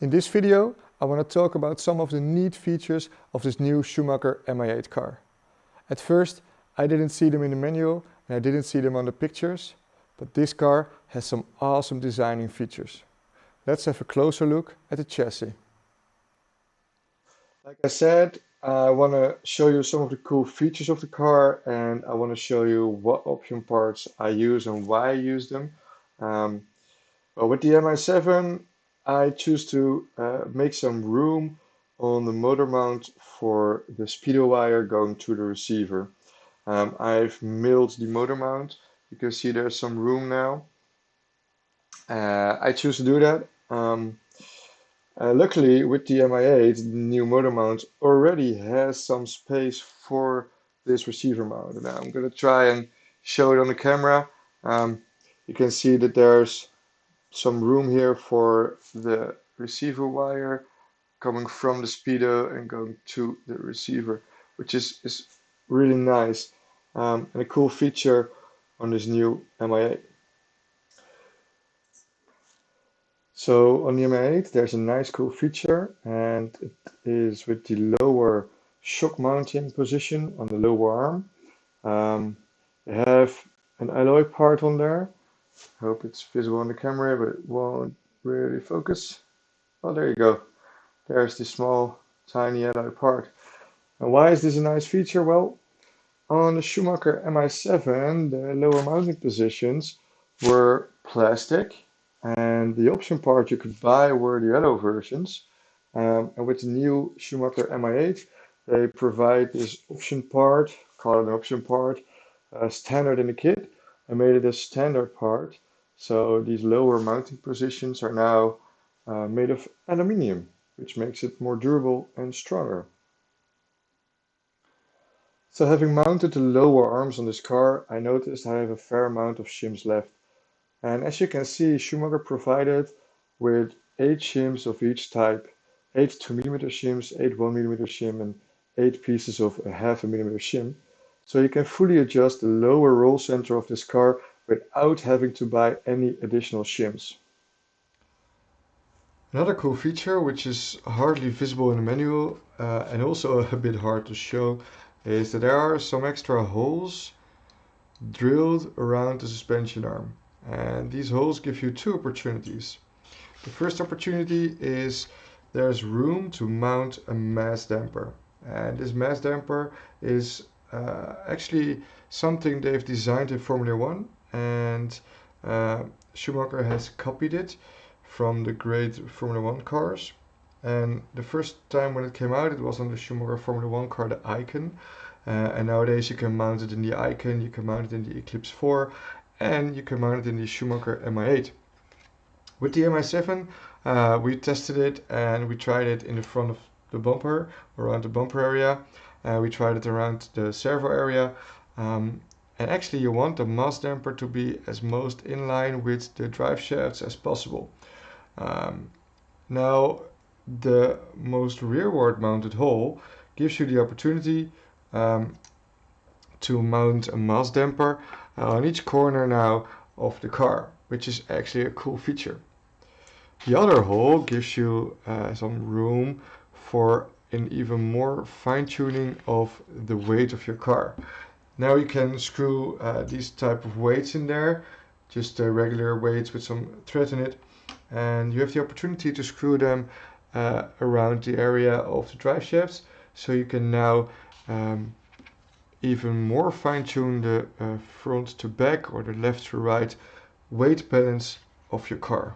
In this video, I want to talk about some of the neat features of this new Schumacher Mi8 car. At first, I didn't see them in the manual and I didn't see them on the pictures, but this car has some awesome designing features. Let's have a closer look at the chassis. Like I said, I want to show you some of the cool features of the car, and I want to show you what option parts I use and why I use them. Um, Well, with the Mi7, I choose to make some room on the motor mount for the speedo wire going to the receiver. I've milled the motor mount. You can see there's some room now. I choose to do that. Luckily, with the Mi8, the new motor mount already has some space for this receiver mount. Now I'm going to try and show it on the camera. Um, you can see that there's some room here for the receiver wire coming from the speedo and going to the receiver, which is really nice, and a cool feature on this new Mi8. So on the Mi8 there's a nice cool feature, and it is with the lower shock mounting position on the lower arm. They have an alloy part on there. I hope it's visible on the camera, but it won't really focus. Oh, there you go. There's the small, tiny yellow part. And why is this a nice feature? Well, on the Schumacher Mi7, the lower mounting positions were plastic, and the option part you could buy were the yellow versions. And with the new Schumacher Mi8, they provide this option part, call it an option part, standard in the kit, and made it a standard part. So these lower mounting positions are now made of aluminium, which makes it more durable and stronger. So having mounted the lower arms on this car, I noticed I have a fair amount of shims left. And as you can see, Schumacher provided with 8 shims of each type. 8 2mm shims, 8 1mm shim, and 8 pieces of a half a millimeter shim. So you can fully adjust the lower roll center of this car without having to buy any additional shims. Another cool feature, which is hardly visible in the manual and also a bit hard to show, is that there are some extra holes drilled around the suspension arm. And these holes give you two opportunities. The first opportunity is there's room to mount a mass damper. And this mass damper is actually something they've designed in Formula One, and Schumacher has copied it from the great Formula One cars. And the first time when it came out, it was on the Schumacher Formula One car, the Icon. And nowadays you can mount it in the Icon, you can mount it in the Eclipse 4, and you can mount it in the Schumacher Mi8. With the Mi7, we tested it and we tried it in the front of the bumper, around the bumper area. We tried it around the servo area. And actually you want the mass damper to be as most in line with the drive shafts as possible. Now, the most rearward mounted hole gives you the opportunity to mount a mass damper on each corner now of the car, which is actually a cool feature. The other hole gives you some room for an even more fine-tuning of the weight of your car. Now you can screw these type of weights in there, just regular weights with some thread in it, and you have the opportunity to screw them around the area of the drive shafts, so you can now even more fine-tune the front to back or the left to right weight balance of your car.